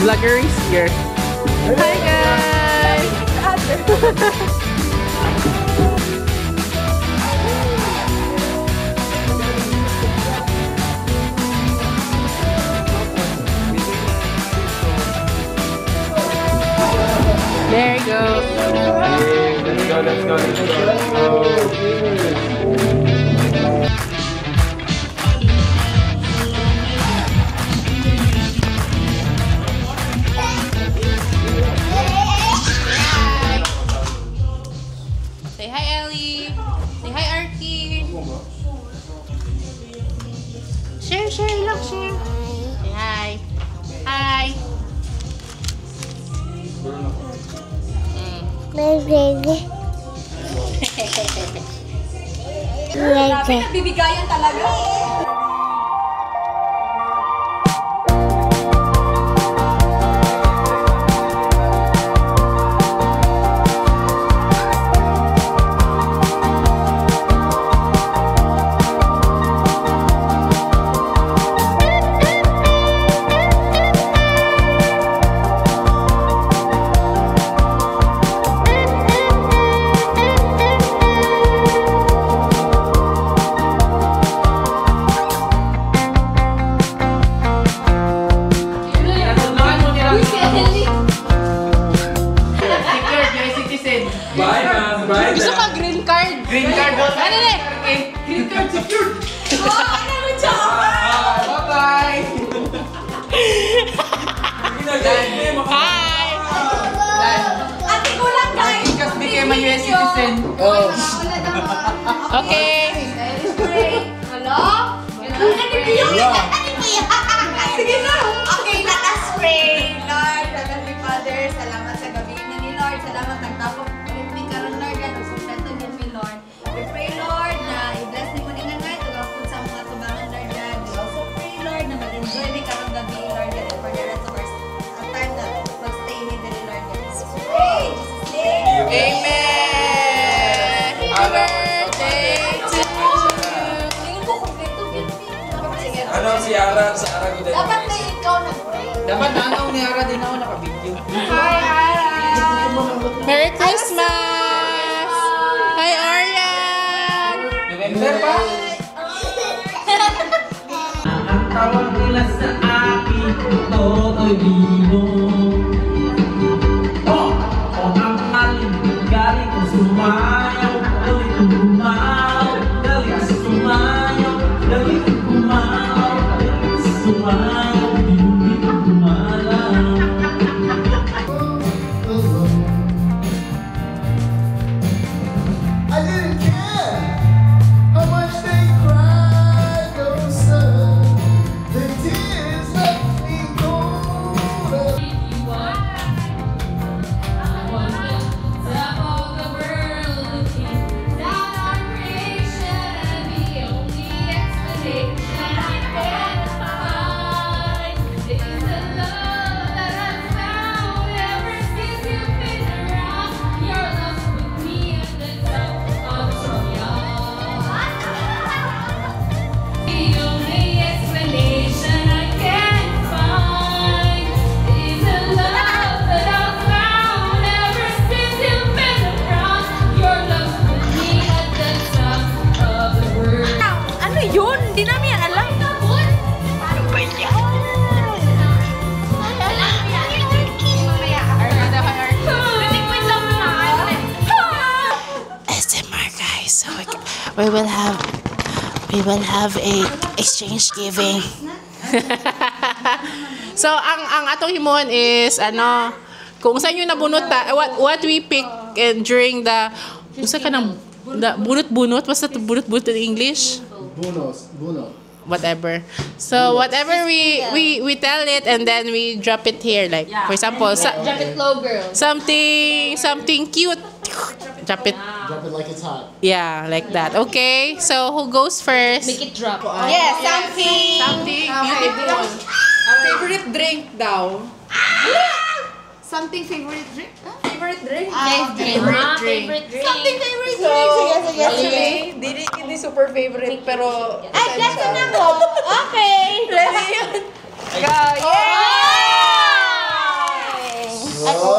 Vlogger is here. Hi guys! There you go. Let's go. Say hi, Ellie. Say hi, Arky. Share, look, share. Say hi. Hi. Grabe, nabibigayan talaga. Gusto ka green card? Green card. Ano na? Green card secured. Ano mo siya? Bye-bye. Hi! Ate ko lang guys. Because became a US citizen. Oh. Okay. Hello? Sige na. Okay, naka-spray. Lord, Heavenly Father, salamat sa gabi na ni Lord. Salamat nagtapok ulit mi karon Lord. Yan, sustento din mi Lord. We pray Lord na i-bless ni mo ni nga night. Tugapon sa mga tubangan Lord God. We also pray Lord na mag-enjoy mi karong gabi Lord God. And for the rest of our time na mag-stay ni diri Lord God. Jesus pray. Jesus name. Amen! Happy birthday to you! Tingin ko kompleto yun. Ano si Ara? Sa Ara ko din. Dapat na ikaw nag-pray. Dapat ano ni Ara din ako naka-video. Hi, Ara! Merry Christmas! Hi, Arian! November pa? Ang tawag nila sa akin, toto'y bibo. Oh! O ang alin, galing ko sumayaw, galing ko gumaw, galing ko sumayaw, galing ko gumaw, galing ko sumayaw, hindi ko gumalaw. I didn't care how much they cried, oh son. The tears left me cold. Ano yun? Hindi namin yan alam. Ano ba yan? SMR guys, so we will have a exchange giving. So ang atong himuon is ano, kung saan yung nabunot ta, what we pick and during the unsa ka nang bunot-bunot, basta bunot-bunot in English? Bunos, buno. whatever. So whatever we tell it and then we drop it here. Like for example, Drop it low, girl. something cute. Drop it. Drop it like it's hot. Yeah, like that. Okay. So who goes first? Make it drop. Yes, something. Something Okay, beautiful. Favorite drink daw. Something favorite drink? Favorite drink? Favorite drink. Something favorite So, drink. Sige. actually, hindi super favorite, pero... Ay, lesson na mo. Okay. Go. Oh,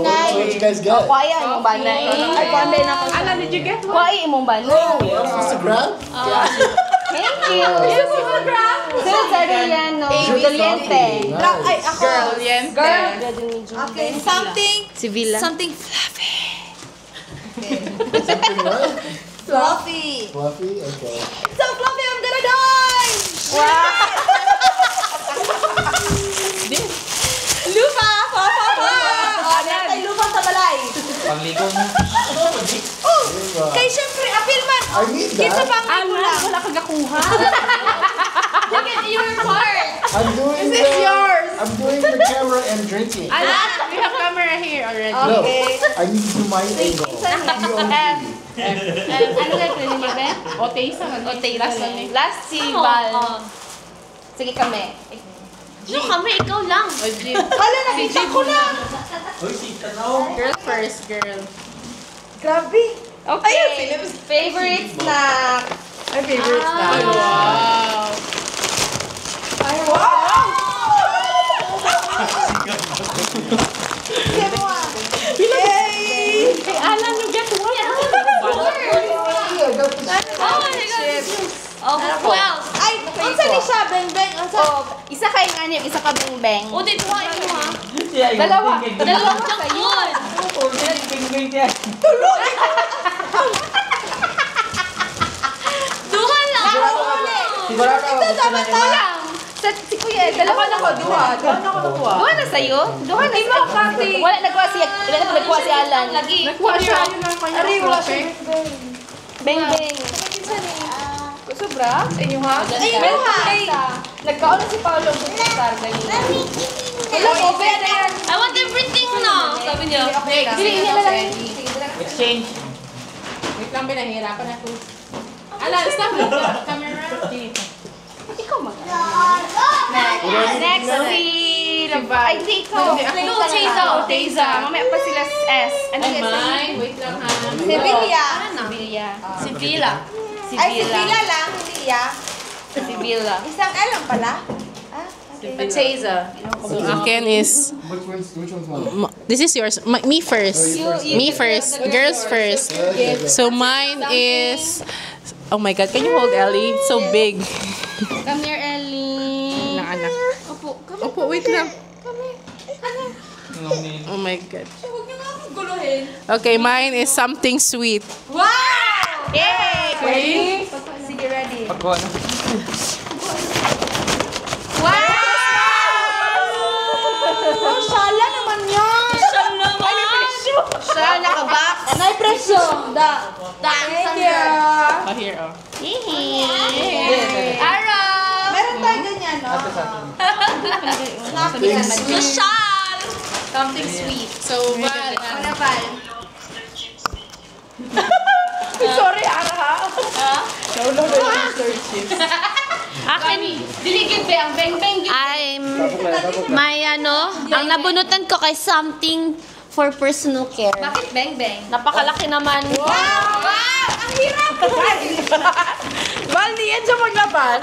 what you guys get? Kuya, imong banay. Ay, kuanday na ko. Ano, did you get one? Kuya, imong banay. Just a grab? Thank you. Good, Ariano. Juliente. Nice. Ay, ako. Girl. Okay, something. Sivila. Something fluffy. Something what? Fluffy. Fluffy? Okay. So fluffy, I'm gonna die. Lupa! Pa! Oh, natay lupa sa balay. Pangligo na. Kay syempre, apil man. I need Kita that. pang ako lang. Wala kang gakuha. Look at your part. I'm doing This is yours. I'm doing the camera and drinking. We have camera here already. No, Okay. I need to do my angle. Ano gagawin niyo, Ben? O, taste naman. O, taste. Last one eh. Last si Val. Sige kami. No, kami, ikaw lang. O, Jim. Wala, nakita ko na. Uy, si Tanaw. Girl first, girl. Grabe. Okay. Ayun, favorite snack. Ay, favorite na. Ay, wow. Ay, wow! Yay! Hey, Alan, you get one. Oh my God. Oh, who else? Ay, unsa ni siya, Beng-Beng? Unsa? Isa kay ngani, isa ka Beng-Beng. O, dito mo ha. Dalawa. Dalawang jakon. Duhan lang. Sigurado ako, gusto na niya. Sa si Kuya, dalawa na ko, duha. Duha na ko nakuha. Duha na sa'yo? Duha na sa'yo. Wala nagkuha si Alan. Lagi. Nagkuha siya. Ari, wala siya. Beng-Beng. Sobra? Sa inyo ha? Ay, inyo ha! Nagkaon na si Paolo ang bukusar. Wala ko, Ben. I want everything na. Sabi niya. Hindi na lang. Exchange. Wait lang, binahirapan ako. Alan, stop the camera. Ikaw mag Next si... Ay, si ikaw. No, Cheza. Teza. Mamaya pa sila S. Ano Ay, yung S? mine. Wait lang ha. Sevilla. Sevilla. Si Vila. Ay, Sevilla lang. Sevilla. Vila. Isang L lang pala. Ah, okay. Cheza. So, akin is... Which one's mine? This is yours. Me first. Me first. Girls first. So mine is... Oh my God, can you hold Ellie? It's so big. Come here, Ellie. Anak. Opo, wait lang. Oh my God. Huwag niyo nga akong guluhin. Okay, mine is something sweet. Wow! Yay! Ready? Sige, ready. Pagkuha na. Wow! Oh, shala naman yan. Siya naman. Shala, naka-box. May presyo. Thank you. Oh, here, oh. Ara! Meron tayo ganyan, no? Social. Something sweet. So, Val. Ano, Val? Sorry, Ara. Akin, diligid ba ang beng-beng yun? May ano, ang nabunutan ko kay something for personal care. Bakit beng-beng? Napakalaki naman. Wow! Wow! Ang hirap! Val, di yan siya maglaban.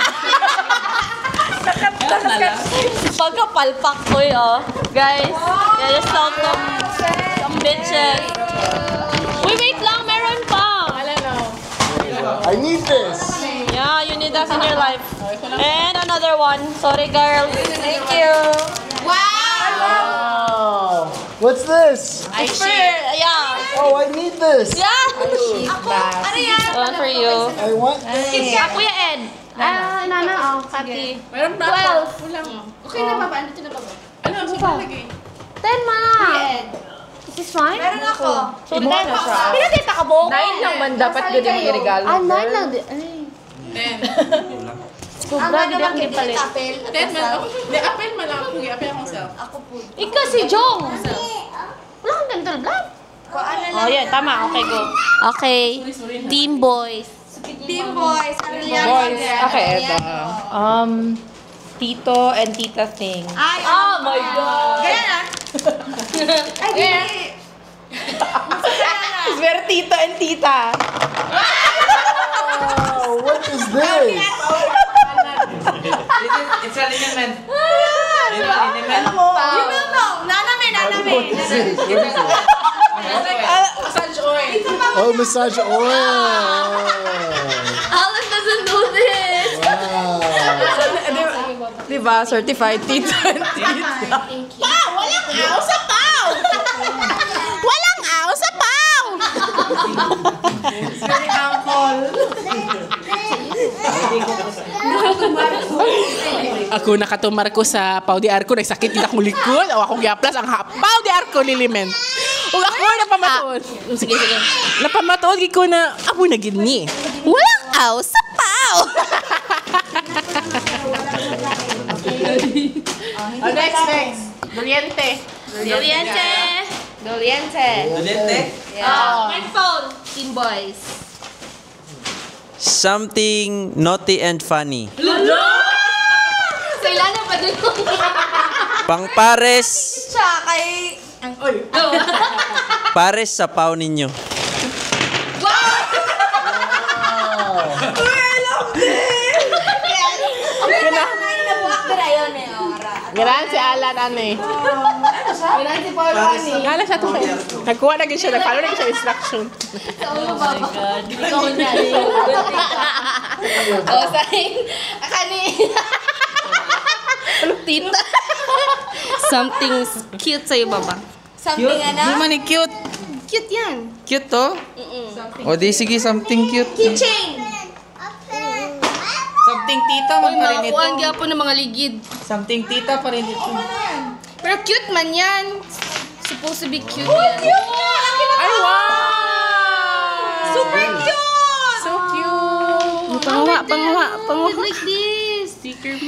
Pagkapalpak ko oh. Guys, just saw some bitches. Uy, wait lang, meron pa. I need this. Yeah, you need that in your life. And another one. Sorry, girls. Thank you. Wow! Wow. What's this? Yeah. Oh, I need this. Yeah. Ako, ano yan? One for you. I want Kuya Ed. Nana, Kati. Meron pa 12. Kulang. Okay na ba? Ano na ba? Ano, sa palagi? 10 ma. Ed. Is this fine? Meron ako. So, 10 pa. Pinatita ka bo? 9 lang man dapat gawin mo i-regalo. Ah, 9 lang. Ay. 10. Kubra, gid akong gipalit. Apel. Then, di, apel man lang ako. Apel ako self. Ako po. Ikaw si Jong. Wala kang ganito vlog. Kuan na Oh, lang. yeah, tama. Okay, go. Okay. Team boys. Team boys. Boys. Okay, eto. Tito and Tita Thing. Ay, Oh my God. Ganyan ah. Ay, di. It's very Tito and Tita. Oh, what is this? It's a liniment. Liniment. You will know. Naname. Massage oil. Oh, massage oil. Alan doesn't know this. Wow. Diba? Certified Tito and Tita. Pau! Walang aw sa pau! Walang aw sa pau! Very uncle. Ako nakatumar ko sa Pau de Arco, nagsakit din akong likod. O akong giaplas ang Pau de Arco lilimen. O ako napamatuod. Sige. Napamatuod ko na abo na gid ni. Walang aw sa Pau! Next. Doliente. Doliente. Doliente. Headphone. Team boys. Something naughty and funny. Kailangan pa din ko. Pangpares. Siya kay... Pares sa pau ninyo. Garan si Alan ane. Garan si Paul ani. Gala siya to. Nagkuha na gyud siya, nagfollow na gyud siya instruction. Ikaw na. Oh, saying. Akani. Tita. Something cute sa'yo, baba. Something ano? Naman ni cute. Cute yan. Cute to? O di sige, something cute. Keychain. Something tita Uy, man pa rin ito. makakuha ang gyapon ng mga ligid. Something tita pa rin ito. Pero cute man yan. Supposed to be cute yan. Ay wow! Super cute! So cute. Panguha. Like this.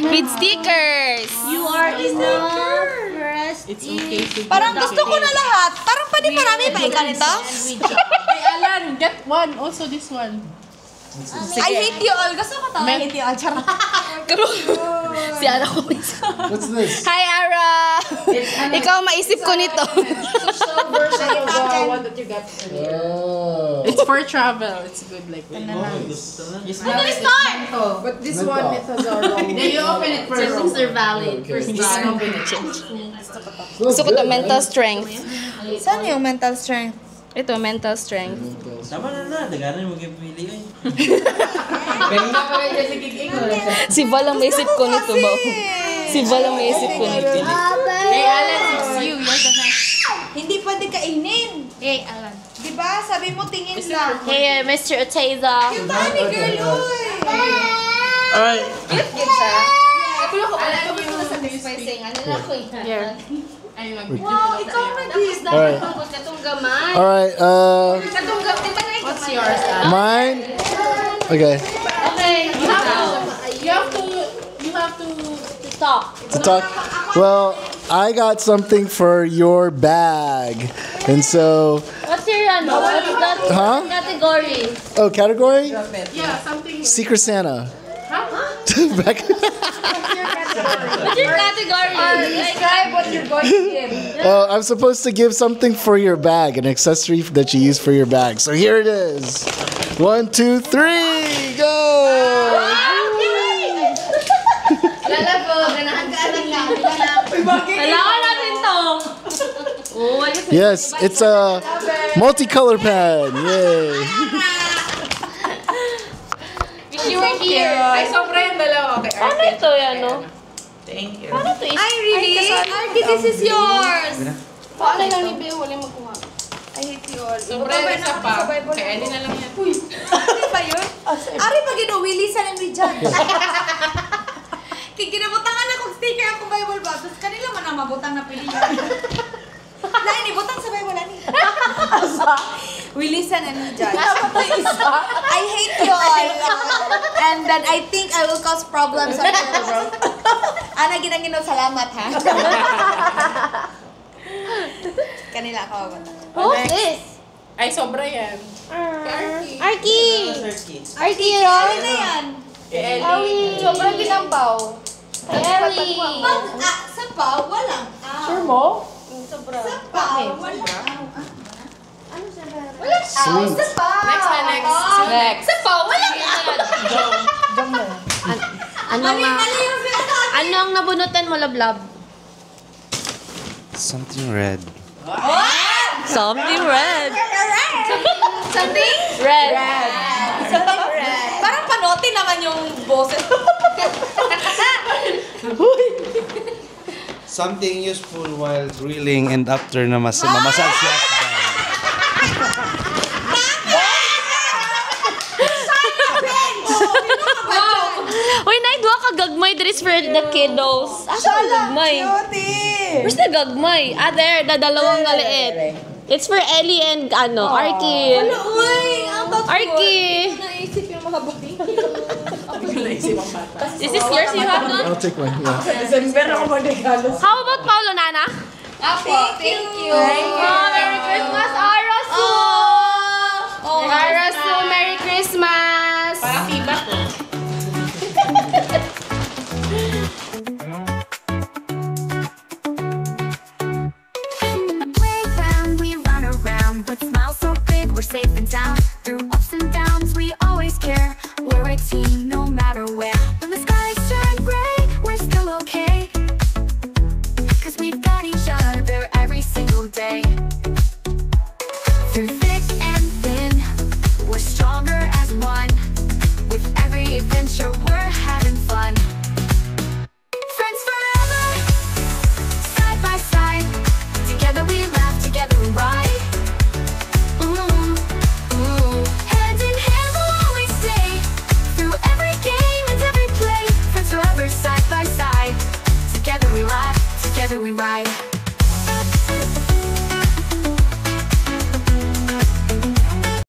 With stickers. You are enough. It's okay to Parang gusto ko na lahat. Parang pwede marami pa ikaw nito. Hey Alan, get one. Also this one. I hate you all. Gusto ko to. I hate you all. Charot. Si Ara ko. What's this? Hi, Ara! Ikaw maisip ko nito. One that you got. Oh. It's for travel. It's good like that. You smell it. But this Menthol. one, it has our Then you open it first. Since they're valid. Okay. Gusto ko to mental strength. Saan yung mental strength? Ito, mental strength. Tama na. Daganan mo pili ay. Kanina pa rin kasi kikik mo. Si Val ang maisip ko nito ba? Si Val ang maisip ko nito. Hey Alan, it's you. You're the next. Hindi pwede kainin. Hey, Alan. Diba? Sabi mo tingin lang. Hey, Mr. Oteza. Cute ni girl, oy. Alright. Here. Wow, ikaw na din. Alright. Katong gamay. Alright, Katong gamay. What's yours, Alan? mine. Okay. Okay. You have to Stop. To talk. Well, I got something for your bag. And so, What's your ano? What's that Huh? category? oh, category? yeah, something. Secret Santa. Back- What's your category? Describe what you're going to give. I'm supposed to give something for your bag, an accessory that you use for your bag. So here it is. 1, 2, 3, go! Lalago, ganahan ka lang. Kailangan natin to. Oh, Yes, it's a multicolor pen. Yay! wish you were here. Ay, sobra yung dalawa. Okay, Ano ito yan, no? Thank you. Ano ito? Ay, really? Arky, this is yours. Paano lang ni Beo? Wala magkuha. I hate you all. Sobra yung isa pa. Kaya hindi na lang yan. Uy, ano ba yun? Ari, pag inuwilisan ang Rijan. Kaya ginabutangan akong sticker akong Bible ba? Tapos kanila man ang mabutang na pilihan. Lain, ibutang sa Bible, ani. We listen and we judge. I hate you all. And then I think I will cause problems on you. Ana, ginang-ginaw, salamat ha. Kanila ako. Who's this? Ay, sobra yan. Arky! Turkey. Arky! Ano na yan? Ellie! Sobrang ginambaw. Ellie! Sa paw, walang aw. Sure mo? Sa paw, walang aw. Walang aw sa paw. Next na, next. Next. Sa paw, walang aw. Ano nga? Ano ang nabunutan mo, Lablab? Something red. Something red. Something? Red. Something red. Parang panote naman yung boses. Something useful while drilling and after na mamasal siya. Uy, naidwa ka gagmay. There is for the kiddos. Asa ang gagmay? Where's the gagmay? Ah, there. Dadalawang maliit. It's for Ellie and Arky. Uy, ang tatlo. Arky! Naisip yung mga babae. Is this yours you have none? I'll take one. Yeah. How about Paulo, Nana? Thank you. Merry Christmas, Arasu! Arasu, Merry Christmas! Parang feedback ko. Playground, we run around with smiles so big, we're safe and sound. Through ups and downs, we always care. We're a team, no matter where. When the skies turn gray, we're still okay. 'Cause we've got each other every single day. Through thick and thin, we're stronger as one. With every adventure, we're having fun. Friends forever, side by side. Together we laugh, together we ride. Ooh, ooh. Hand in hand we'll always stay. Through every game and every play. Friends forever, side by side. Together we laugh, together we ride.